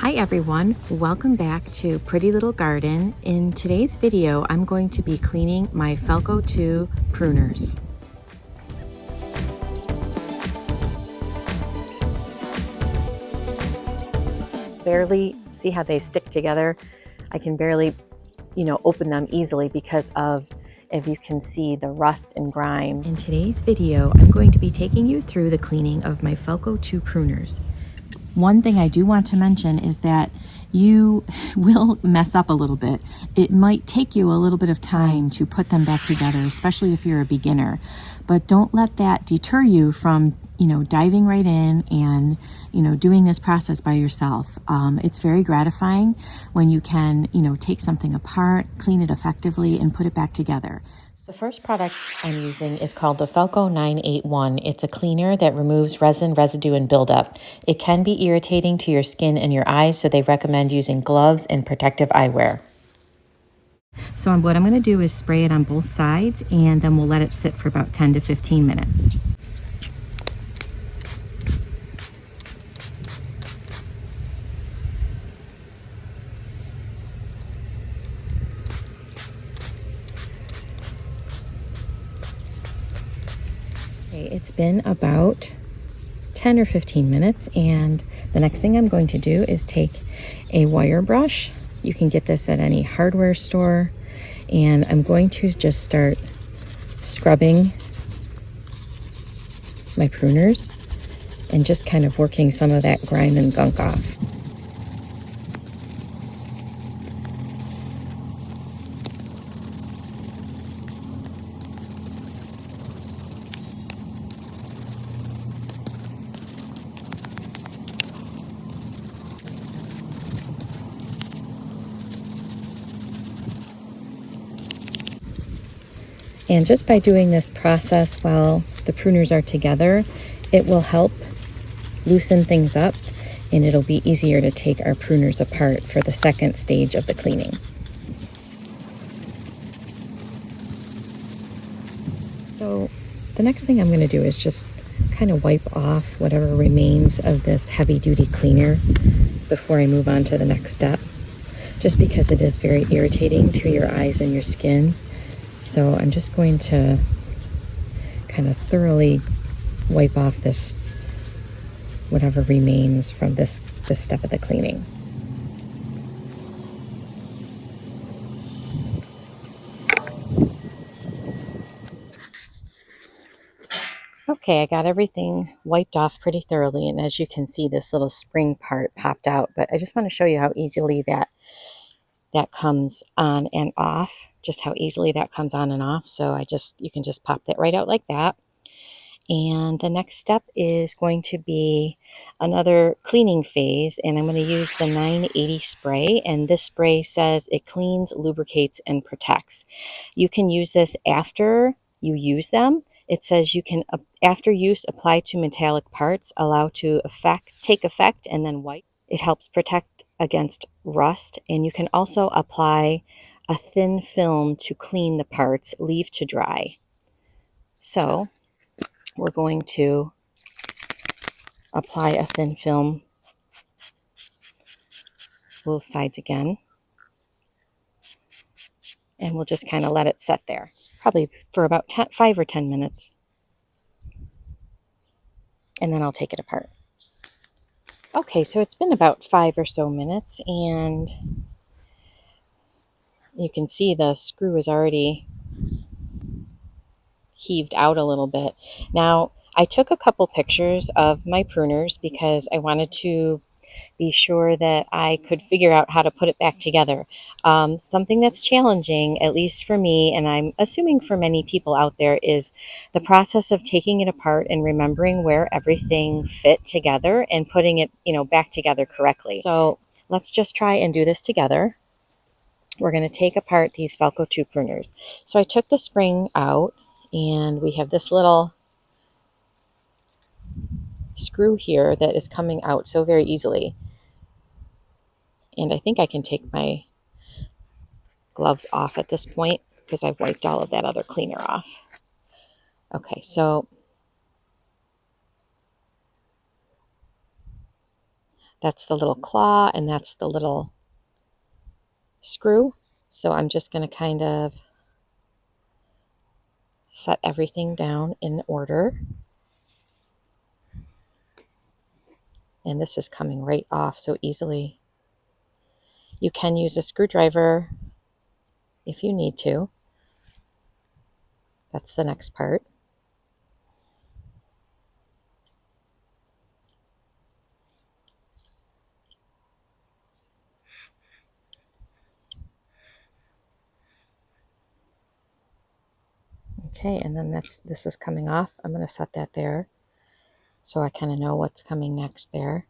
Hi everyone, welcome back to Pretty Little Garden. In today's video, I'm going to be cleaning my Felco 2 pruners. Barely see how they stick together. I can barely, open them easily because of, if you can see, the rust and grime. In today's video, I'm going to be taking you through the cleaning of my Felco 2 pruners. One thing I do want to mention is that you will mess up a little bit. It might take you a little bit of time to put them back together, especially if you're a beginner. But don't let that deter you from, diving right in and, doing this process by yourself. It's very gratifying when you can, take something apart, clean it effectively, and put it back together. The first product I'm using is called the Felco 981. It's a cleaner that removes resin, residue, and buildup. It can be irritating to your skin and your eyes, so they recommend using gloves and protective eyewear. So what I'm going to do is spray it on both sides, and then we'll let it sit for about 10 to 15 minutes. It's been about 10 or 15 minutes, and the next thing I'm going to do is take a wire brush. You can get this at any hardware store, and I'm going to just start scrubbing my pruners and just kind of working some of that grime and gunk off. And just by doing this process while the pruners are together, it will help loosen things up, and it'll be easier to take our pruners apart for the second stage of the cleaning. So the next thing I'm going to do is just kind of wipe off whatever remains of this heavy-duty cleaner before I move on to the next step, just because it is very irritating to your eyes and your skin. So I'm just going to kind of thoroughly wipe off this, whatever remains from this step of the cleaning. Okay, I got everything wiped off pretty thoroughly, and as you can see, this little spring part popped out, but I just want to show you how easily that comes on and off, just how easily that comes on and off. So you can just pop that right out like that. And the next step is going to be another cleaning phase, and I'm going to use the 980 spray, and this spray says it cleans, lubricates, and protects. You can use this after you use them. It says you can, after use, apply to metallic parts, allow to take effect, and then wipe. It helps protect against rust, and you can also apply a thin film to clean the parts, leave to dry. So we're going to apply a thin film both sides again, and we'll just kind of let it set there, probably for about 5 or 10 minutes, and then I'll take it apart. Okay, so it's been about 5 or so minutes, and you can see the screw is already heaved out a little bit. Now, I took a couple pictures of my pruners because I wanted to be sure that I could figure out how to put it back together. Something that's challenging, at least for me, and I'm assuming for many people out there, is the process of taking it apart and remembering where everything fit together and putting it, back together correctly. So let's just try and do this together. We're going to take apart these Felco 2 pruners. So I took the spring out, and we have this little screw here that is coming out so very easily. And I think I can take my gloves off at this point because I've wiped all of that other cleaner off. Okay, so That's the little claw, and that's the little screw. So I'm just going to kind of set everything down in order. And this is coming right off so easily. You can use a screwdriver if you need to. That's the next part. Okay, and then this is coming off. I'm going to set that there so I kind of know what's coming next there.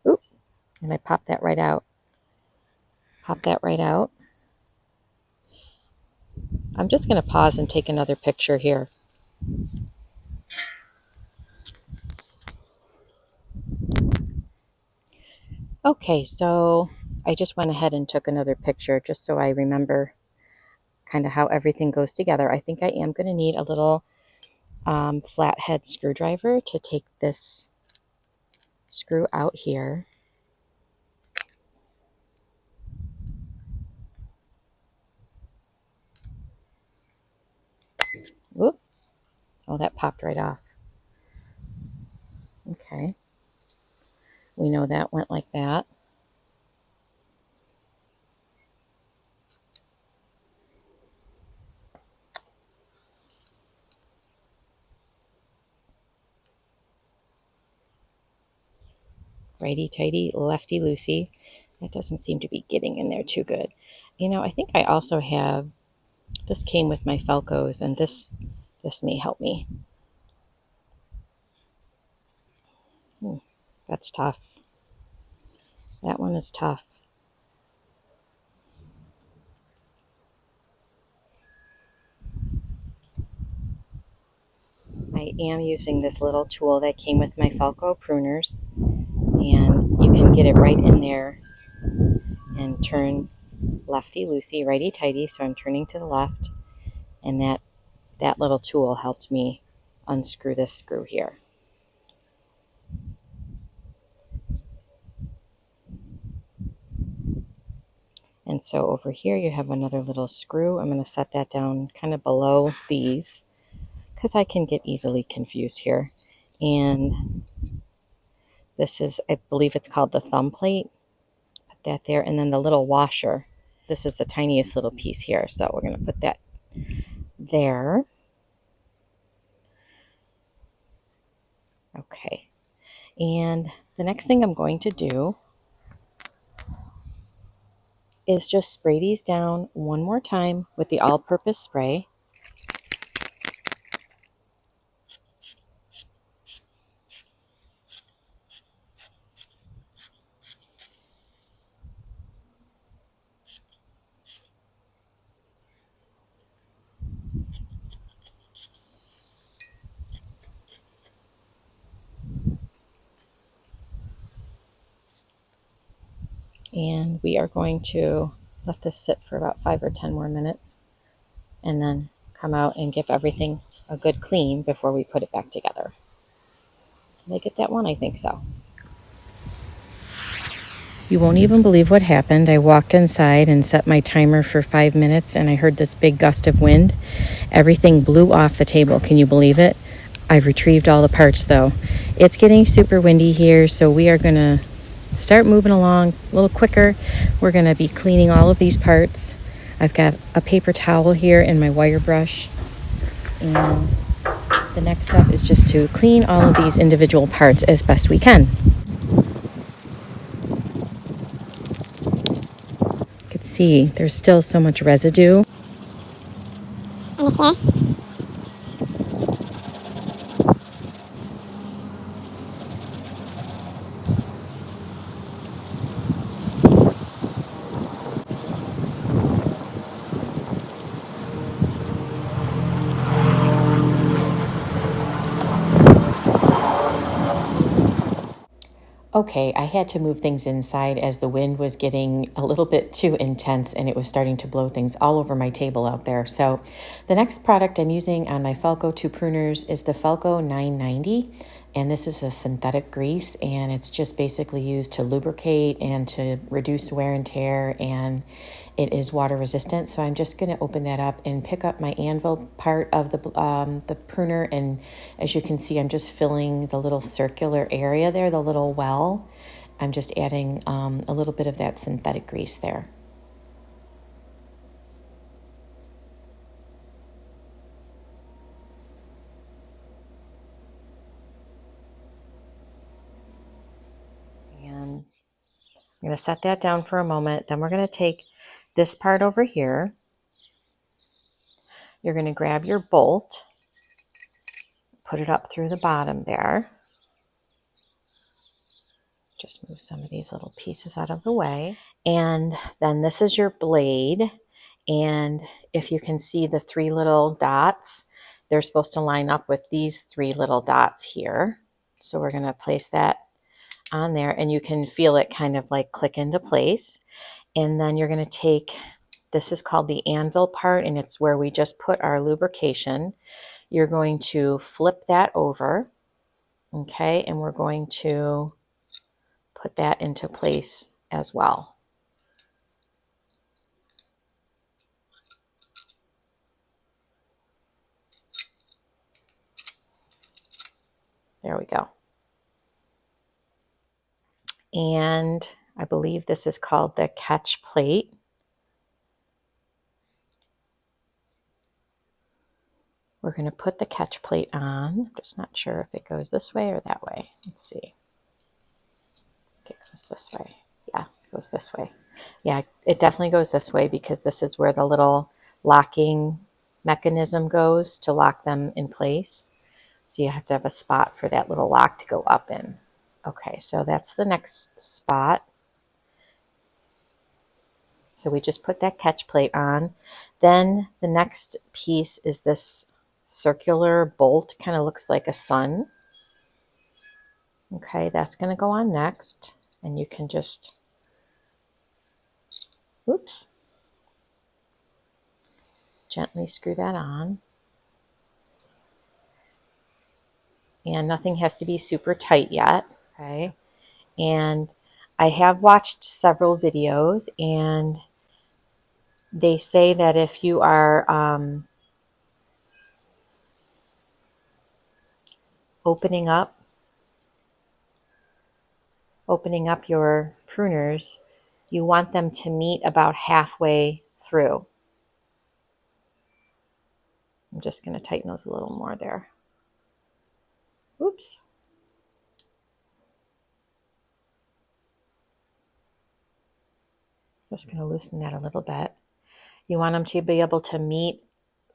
Oop, and I pop that right out. Pop that right out. I'm just going to pause and take another picture here. Okay, so I just went ahead and took another picture just so I remember kind of how everything goes together. I think I am going to need a little flathead screwdriver to take this screw out here. Whoop. Oh, that popped right off. Okay. We know that went like that. Righty-tighty, lefty-loosey. That doesn't seem to be getting in there too good. You know, I think I also have, this came with my Felcos, and this may help me. That's tough. That one is tough. I am using this little tool that came with my Felco Pruners, and you can get it right in there and turn lefty-loosey, righty-tighty, so I'm turning to the left, and that little tool helped me unscrew this screw here. And so over here you have another little screw. I'm going to set that down kind of below these because I can get easily confused here. And this is, I believe it's called the thumb plate. Put that there. And then the little washer. This is the tiniest little piece here. So we're going to put that there. Okay. And the next thing I'm going to do is just spray these down one more time with the all-purpose spray. And we are going to let this sit for about 5 or 10 more minutes and then come out and give everything a good clean before we put it back together. Did I get that one? I think so. You won't even believe what happened. I walked inside and set my timer for 5 minutes, and I heard this big gust of wind. Everything blew off the table. Can you believe it? I've retrieved all the parts though. It's getting super windy here, so we are going to start moving along a little quicker. We're going to be cleaning all of these parts. I've got a paper towel here and my wire brush. And the next step is just to clean all of these individual parts as best we can. You can see there's still so much residue. And it's here. Okay, I had to move things inside as the wind was getting a little bit too intense and it was starting to blow things all over my table out there. So the next product I'm using on my Felco 2 pruners is the Felco 990. And this is a synthetic grease, and it's just basically used to lubricate and to reduce wear and tear, and it is water resistant. So I'm just going to open that up and pick up my anvil part of the pruner, and as you can see, I'm just filling the little circular area there, the little well. I'm just adding a little bit of that synthetic grease there. And I'm going to set that down for a moment. Then we're going to take this part over here. You're going to grab your bolt, put it up through the bottom there. Just move some of these little pieces out of the way. And then this is your blade. And if you can see the 3 little dots, they're supposed to line up with these 3 little dots here. So we're going to place that on there, and you can feel it kind of like click into place. And then you're going to take, this is called the anvil part, and it's where we just put our lubrication. You're going to flip that over, okay, and we're going to put that into place as well. There we go. And I believe this is called the catch plate. We're going to put the catch plate on. I'm just not sure if it goes this way or that way. Let's see. It goes this way. Yeah, it goes this way. Yeah, it definitely goes this way because this is where the little locking mechanism goes to lock them in place. So you have to have a spot for that little lock to go up in. Okay, so that's the next spot. So we just put that catch plate on. Then the next piece is this circular bolt, kind of looks like a sun. Okay, that's going to go on next. And you can just, oops, gently screw that on. And nothing has to be super tight yet. Okay, and I have watched several videos, and they say that if you are opening up your pruners, you want them to meet about halfway through. I'm just going to tighten those a little more there. Oops. Just going to loosen that a little bit. You want them to be able to meet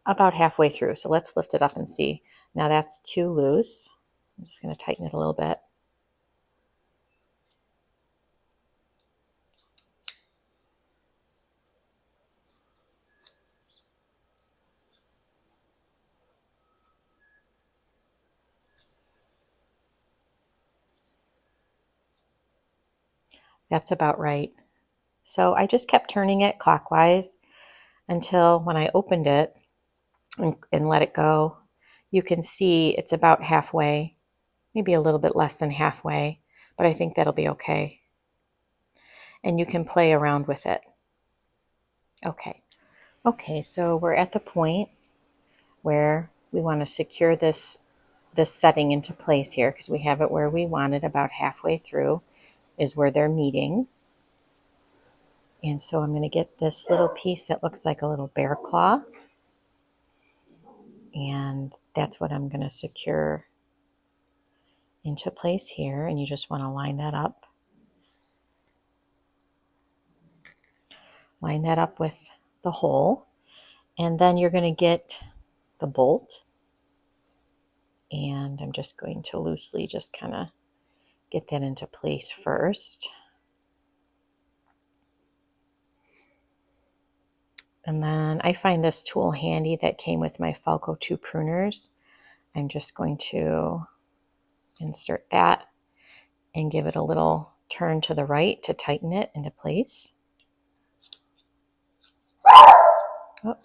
about halfway through. So let's lift it up and see. Now that's too loose. I'm just going to tighten it a little bit. That's about right. So I just kept turning it clockwise until when I opened it and let it go, you can see it's about halfway, maybe a little bit less than halfway, but I think that'll be okay. And you can play around with it. Okay, so we're at the point where we want to secure this setting into place here because we have it where we want it. About halfway through is where they're meeting. And so I'm going to get this little piece that looks like a little bear claw, and that's what I'm going to secure into place here. And you just want to line that up. Line that up with the hole. And then you're going to get the bolt. And I'm just going to loosely just kind of get that into place first. And then I find this tool handy that came with my Felco 2 pruners. I'm just going to insert that and give it a little turn to the right to tighten it into place. Oh.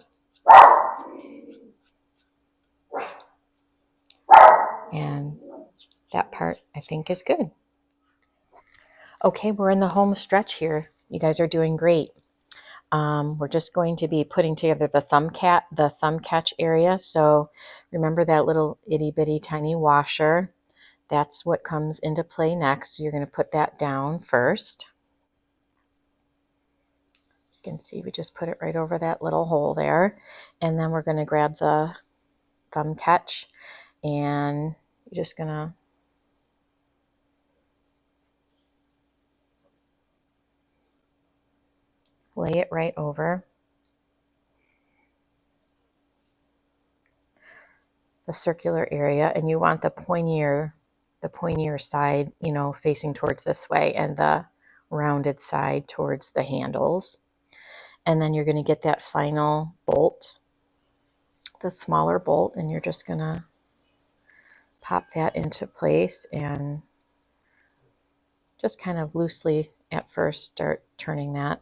And that part I think is good. Okay, we're in the home stretch here. You guys are doing great. We're just going to be putting together the thumb catch area. So remember that little itty bitty tiny washer. That's what comes into play next. So you're going to put that down first. You can see we just put it right over that little hole there. And then we're going to grab the thumb catch and you're just going to lay it right over the circular area, and you want the pointier side, you know, facing towards this way, and the rounded side towards the handles. And then you're going to get that final bolt, the smaller bolt, and you're just going to pop that into place and just kind of loosely at first start turning that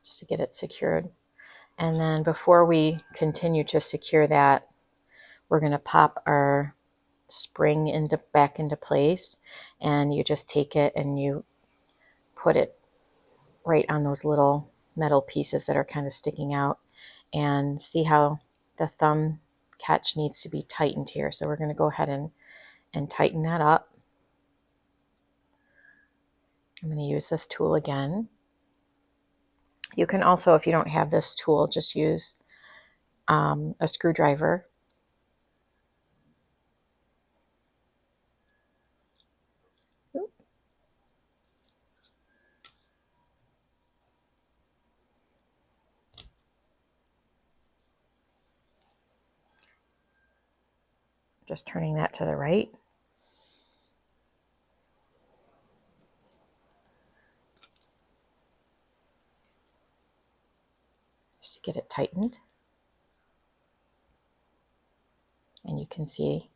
just to get it secured. And then before we continue to secure that, we're going to pop our spring back into place, and you just take it and you put it right on those little metal pieces that are kind of sticking out, and see how the thumb catch needs to be tightened here. So we're going to go ahead and tighten that up. I'm going to use this tool again. You can also, if you don't have this tool, just use a screwdriver. Just turning that to the right. Just to get it tightened. And you can see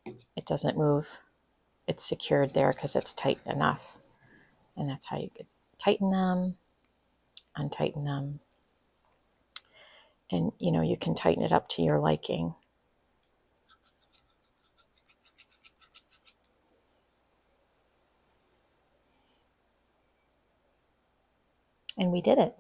it doesn't move. It's secured there because it's tight enough. And that's how you could tighten them, untighten them. And you know, you can tighten it up to your liking. And we did it.